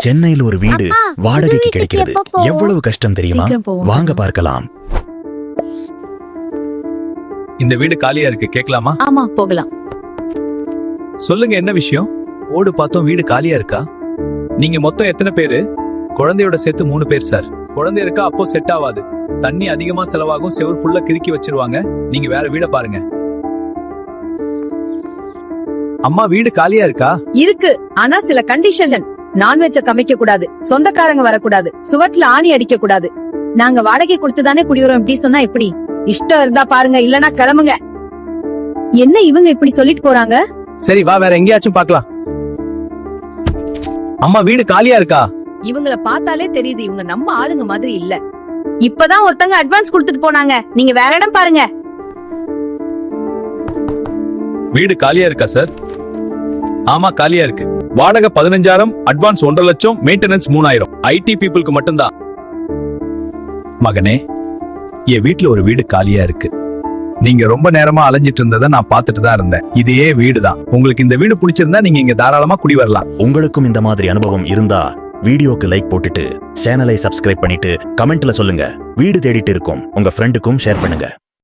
சென்னையில் ஒரு வீடு அப்பா, வாடகைக்கு புது வீட்டுக்கு கிடைக்கிறது எப்ப போவோம்? எவ்வளவு கஷ்டம் தெரியுமா? சீக்கிரம் போவோம். வாங்க பார்க்கலாம். இந்த வீடு காலியா இருக்கு, கேட்கலாமா? ஆமா போகலாம். சொல்லுங்க, என்ன விஷயம்? ஓடு பார்த்தோம், வீடு காலியா இருக்கா? நீங்க மொத்தம் எத்தனை பேரு? குழந்தையோட சேர்த்து 3 பேர் சார். குழந்தை இருக்கா? அப்போ செட் ஆகாது. தண்ணி அதிகமா செலவாகும், செவுர் ஃபுல்லா கிறுக்கி வச்சிருவாங்க. நீங்க வேற வீட பாருங்க. அம்மா, வீடு காலியா இருக்கா? இருக்கு, ஆனா சில கண்டிஷன். நான்வெஜ்ஜ சமைக்க கூடாது, சொந்தக்காரங்க வரக்கூடாது, சுவத்துல ஆணி அடிக்க கூடாது. நாங்க வாடகை கொடுத்துதானே குடிவரோம், இப்படி சொன்னா எப்படி? இஷ்டம் இருந்தா பாருங்க, இல்லனா கிளம்புங்க. என்ன இவங்க இப்படி சொல்லிட்டு போறாங்க? சரி, வா, வேற எங்கேயாச்சும் பார்க்கலாம். அம்மா, வீடு காலியா இருக்கா? இவங்கள பார்த்தாலே தெரியுது, இவங்க நம்ம ஆளுங்க மாதிரி இல்ல. இப்பதான் ஒருத்தங்க அட்வான்ஸ் கொடுத்துட்டு போனாங்க, நீங்க வேற இடம் பாருங்க. வீடு காலியா இருக்கா சார்? ஆமா, காலியா இருக்கு. வாடகை 15,000, அட்வான்ஸ் 1.5 லட்சம், மெயின்டெனன்ஸ் 3,000. ஐடி பீப்புளுக்கு மட்டும்தான். மகனே, என் வீட்டுல ஒரு வீடு காலியா இருக்கு. நீங்க ரொம்ப நேரமா அலைஞ்சிட்டு இருந்ததை நான் பார்த்துட்டு தான் இருந்தேன். இதே வீடு தான். உங்களுக்கு இந்த வீடு பிடிச்சிருந்தா நீங்க இங்க தாராளமா குடி வரலாம். உங்களுக்கும் இந்த மாதிரி அனுபவம் இருந்தா வீடியோக்கு லைக் போட்டுட்டு சேனலை சப்ஸ்கிரைப் பண்ணிட்டு கமெண்ட்ல சொல்லுங்க. வீடு தேடிட்டு இருக்கோம், உங்க ஃப்ரெண்டுக்கும் ஷேர் பண்ணுங்க.